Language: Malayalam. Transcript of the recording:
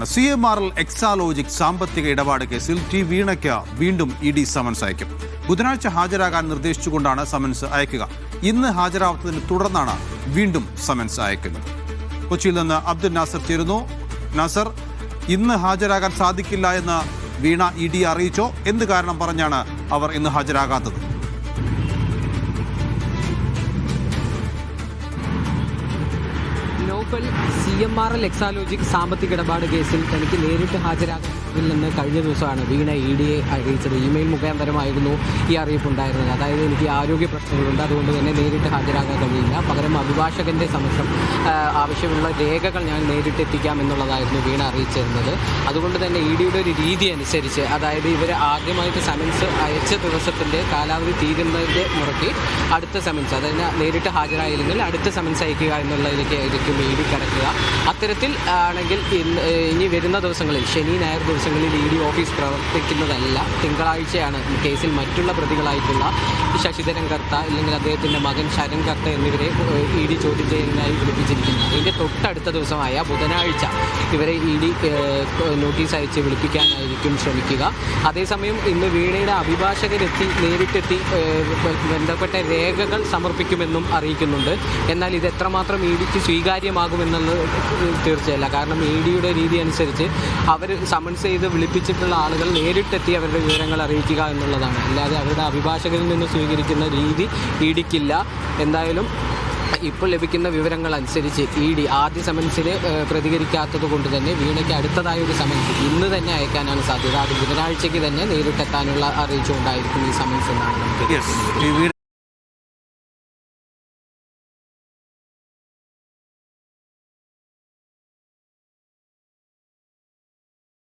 CMRL എക്സാലോജിക് സാമ്പത്തിക ഇടപാട് കേസിൽ ടി വീണയ്ക്ക് വീണ്ടും ഇഡി സമൻസ് അയക്കും. ബുധനാഴ്ച ഹാജരാകാൻ നിർദ്ദേശിച്ചുകൊണ്ടാണ് സമൻസ് അയക്കുക. ഇന്ന് ഹാജരാവാത്തതിനെ തുടർന്നാണ് വീണ്ടും സമൻസ് അയക്കുന്നത്. കൊച്ചിയിൽ നിന്ന് അബ്ദുൽ നാസർ ചേരുന്നു. നാസർ, ഇന്ന് ഹാജരാകാൻ സാധിക്കില്ല എന്ന് വീണ ഇഡി അറിയിച്ചോ? എന്ത് കാരണം പറഞ്ഞാണ് അവർ ഇന്ന് ഹാജരാകാത്തത്? CMRL എക്സാലോജിക് സാമ്പത്തിക ഇടപാട് കേസിൽ തനിക്ക് നേരിട്ട് ഹാജരാകുന്നതിൽ കഴിഞ്ഞ ദിവസമാണ് വീണ ഇഡിയെ അറിയിച്ചത്. ഇമെയിൽ മുഖാന്തരമായിരുന്നു ഈ അറിയിപ്പുണ്ടായിരുന്നത്. അതായത് എനിക്ക് ആരോഗ്യ പ്രശ്നങ്ങളുണ്ട്, അതുകൊണ്ട് തന്നെ നേരിട്ട് ഹാജരാകാൻ കഴിയില്ല, പകരം അഭിഭാഷകന്റെ സമക്ഷം ആവശ്യമുള്ള രേഖകൾ ഞാൻ നേരിട്ട് എത്തിക്കാം എന്നുള്ളതായിരുന്നു വീണ അറിയിച്ചിരുന്നത്. അതുകൊണ്ട് തന്നെ ഇഡിയുടെ ഒരു രീതി അനുസരിച്ച്, അതായത് ഇവർ ആദ്യമായിട്ട് സമൻസ് അയച്ച ദിവസത്തിൻ്റെ കാലാവധി തീരുന്നതിൻ്റെ മുറയ്ക്ക് അടുത്ത സമൻസ്, അതായത് നേരിട്ട് ഹാജരായില്ലെങ്കിൽ അടുത്ത സമൻസ് അയക്കുക എന്നുള്ളതിലേക്ക് ആയിരിക്കും ഇഡി കിടക്കുക. അത്തരത്തിൽ ആണെങ്കിൽ ഇനി വരുന്ന ദിവസങ്ങളിൽ, ശനി ഞായർ ദിവസങ്ങളിൽ ഇഡി ഓഫീസ് പ്രവർത്തിക്കുന്നതല്ല. തിങ്കളാഴ്ചയാണ് കേസിൽ മറ്റുള്ള പ്രതികളായിട്ടുള്ള ശശിധരൻ കർത്ത, അല്ലെങ്കിൽ അദ്ദേഹത്തിൻ്റെ മകൻ ശരൺ കർത്ത എന്നിവരെ ഇഡി ചോദ്യം ചെയ്യാനായി വിളിപ്പിച്ചിരിക്കുന്നത്. ഇതിൻ്റെ തൊട്ടടുത്ത ദിവസമായ ബുധനാഴ്ച ഇവരെ ഇഡി നോട്ടീസ് അയച്ച് വിളിപ്പിക്കാനായിരിക്കും ശ്രമിക്കുക. അതേസമയം ഇന്ന് വീണയുടെ അഭിഭാഷകരെത്തി നേരിട്ടെത്തി ബന്ധപ്പെട്ട രേഖകൾ സമർപ്പിക്കുമെന്നും അറിയിക്കുന്നുണ്ട്. എന്നാൽ ഇത് എത്രമാത്രം ഇഡിക്ക് സ്വീകാര്യമാകുമെന്നുള്ളത് തീർച്ചയല്ല. കാരണം ഇഡിയുടെ രീതി അനുസരിച്ച് അവർ സമൻസ് ചെയ്ത് വിളിപ്പിച്ചിട്ടുള്ള ആളുകൾ നേരിട്ടെത്തി അവരുടെ വിവരങ്ങൾ അറിയിക്കുക എന്നുള്ളതാണ്. അല്ലാതെ അവരുടെ അഭിഭാഷകരിൽ നിന്ന് സ്വീകരിക്കുന്ന രീതി ഇഡിക്കില്ല. എന്തായാലും ഇപ്പോൾ ലഭിക്കുന്ന വിവരങ്ങൾ അനുസരിച്ച് ഇഡി ആദ്യ സമൻസിന് പ്രതികരിക്കാത്തത് കൊണ്ട് തന്നെ വീണയ്ക്ക് അടുത്തതായ ഒരു സമൻസ് ഇന്ന് തന്നെ അയക്കാനാണ് സാധ്യത. അത് ബുധനാഴ്ചയ്ക്ക് തന്നെ നേരിട്ടെത്താനുള്ള അറിയിച്ചുകൊണ്ടായിരിക്കും ഈ സമൻസ് എന്നാണ് നമുക്ക്